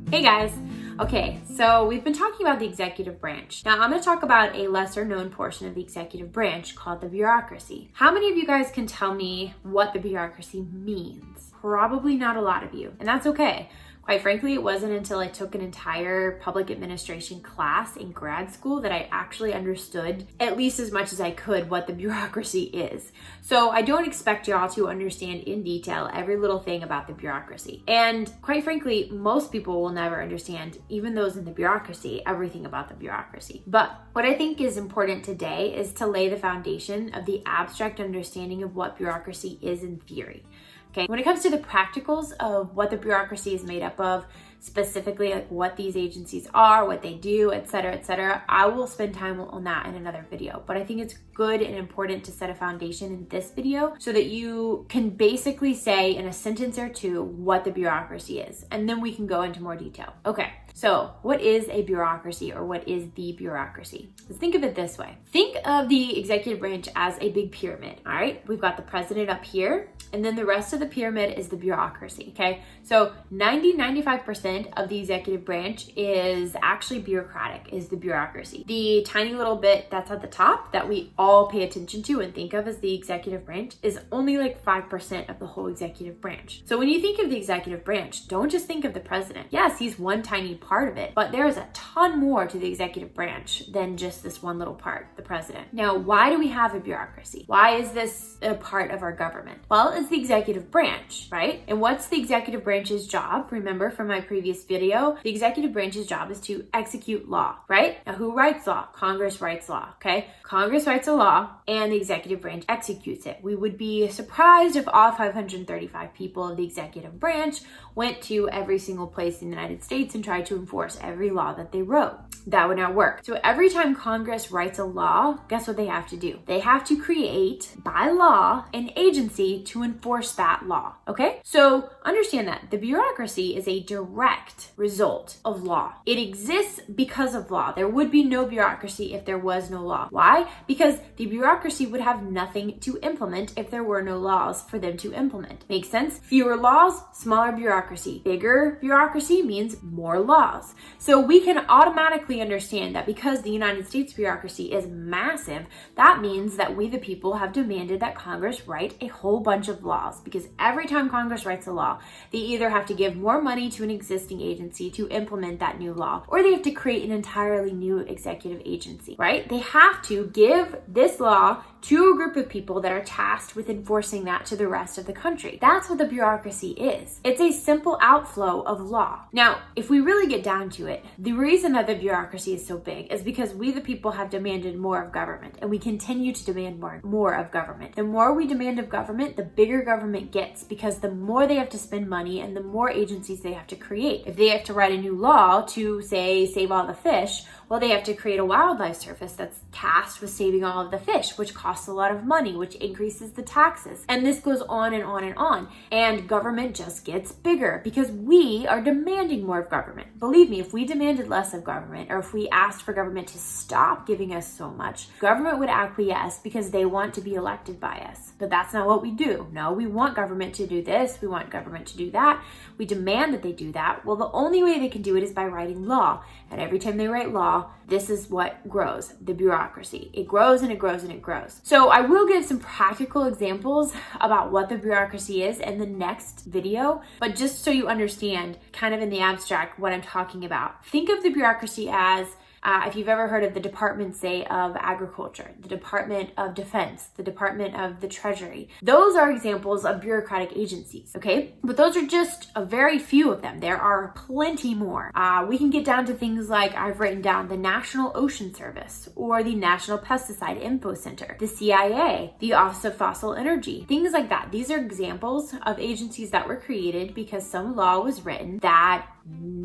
Hey guys! Okay, so we've been talking about the executive branch. Now I'm going to talk about a lesser known portion of the executive branch called the bureaucracy. How many of you guys can tell me what the bureaucracy means? Probably not a lot of you, and that's okay. Quite frankly, it wasn't until I took an entire public administration class in grad school that I actually understood, at least as much as I could, what the bureaucracy is. So I don't expect y'all to understand in detail every little thing about the bureaucracy. And quite frankly, most people will never understand, even those in the bureaucracy, everything about the bureaucracy. But what I think is important today is to lay the foundation of the abstract understanding of what bureaucracy is in theory. Okay. When it comes to the practicals of what the bureaucracy is made up of, specifically like what these agencies are, what they do, etc., I will spend time on that in another video. But I think it's good and important to set a foundation in this video so that you can basically say in a sentence or two what the bureaucracy is, and then we can go into more detail. Okay, so what is a bureaucracy, or what is the bureaucracy? Let's think of it this way. Think of the executive branch as a big pyramid, all right? We've got the president up here, and then the rest of the pyramid is the bureaucracy, okay? So 95% of the executive branch is actually bureaucratic, is the bureaucracy. The tiny little bit that's at the top that we all pay attention to and think of as the executive branch is only like 5% of the whole executive branch. So when you think of the executive branch, don't just think of the president. Yes, he's one tiny part of it, but there's a ton more to the executive branch than just this one little part, the president. Now, why do we have a bureaucracy? Why is this a part of our government? Well, it's the executive branch, right? And what's the executive branch's job? Remember from my previous video, the executive branch's job is to execute law, right? Now, who writes law? Congress writes law, okay? Congress writes a law and the executive branch executes it. We would be surprised if all 535 people of the executive branch went to every single place in the United States and tried to enforce every law that they wrote. That would not work. So every time Congress writes a law, guess what they have to do? They have to create, by law, an agency to enforce that law, okay? So understand that the bureaucracy is a direct result of law. It exists because of law. There would be no bureaucracy if there was no law. Why? Because the bureaucracy would have nothing to implement if there were no laws for them to implement. Makes sense? Fewer laws, smaller bureaucracy. Bigger bureaucracy means more laws. So we can automatically understand that because the United States bureaucracy is massive, that means that we the people have demanded that Congress write a whole bunch of laws, because every time Congress writes a law, they either have to give more money to an existing agency to implement that new law, or they have to create an entirely new executive agency, right? They have to give this law to a group of people that are tasked with enforcing that to the rest of the country. That's what the bureaucracy is. It's a simple outflow of law. Now, if we really get down to it, the reason that the bureaucracy is so big is because we the people have demanded more of government, and we continue to demand more of government. The more we demand of government, the bigger government gets, because the more they have to spend money and the more agencies they have to create. If they have to write a new law to, say, save all the fish, well, they have to create a wildlife service that's tasked with saving all of the fish, which costs a lot of money, which increases the taxes. And this goes on and on and on. And government just gets bigger because we are demanding more of government. Believe me, if we demanded less of government, or if we asked for government to stop giving us so much, government would acquiesce because they want to be elected by us. But that's not what we do. No, we want government to do this. We want government to do that. We demand that they do that. Well, the only way they can do it is by writing law. And every time they write law, this is what grows, the bureaucracy. It grows and it grows and it grows. So I will give some practical examples about what the bureaucracy is in the next video, but just so you understand kind of in the abstract what I'm talking about. Think of the bureaucracy as if you've ever heard of the Department, say, of Agriculture, the Department of Defense, the Department of the Treasury. Those are examples of bureaucratic agencies, okay? But those are just a very few of them. There are plenty more. We can get down to things like, I've written down the National Ocean Service, or the National Pesticide Info Center, the CIA, the Office of Fossil Energy, things like that. These are examples of agencies that were created because some law was written that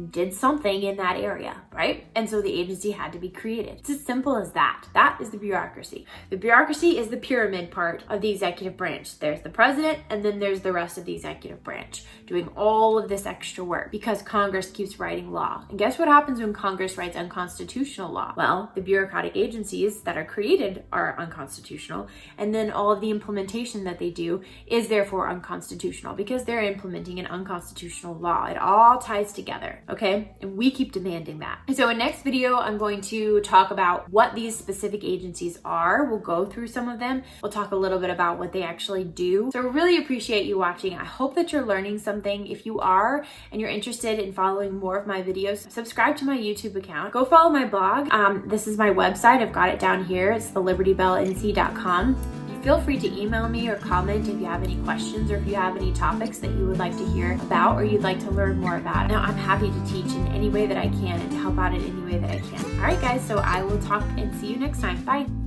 did something in that area, right? And so the agency had to be created. It's as simple as that. That is the bureaucracy. The bureaucracy is the pyramid part of the executive branch. There's the president, and then there's the rest of the executive branch doing all of this extra work because Congress keeps writing law. And guess what happens when Congress writes unconstitutional law? Well, the bureaucratic agencies that are created are unconstitutional, and then all of the implementation that they do is therefore unconstitutional because they're implementing an unconstitutional law. It all ties together. together, okay? And we keep demanding that. So in next video, I'm going to talk about what these specific agencies are. We'll go through some of them. We'll talk a little bit about what they actually do. So I really appreciate you watching. I hope that you're learning something. If you are and you're interested in following more of my videos, subscribe to my YouTube account. Go follow my blog. This is my website. I've got it down here. It's thelibertybellnc.com. Feel free to email me or comment if you have any questions or if you have any topics that you would like to hear about or you'd like to learn more about. Now, I'm happy to teach in any way that I can and to help out in any way that I can. All right, guys, so I will talk and see you next time. Bye.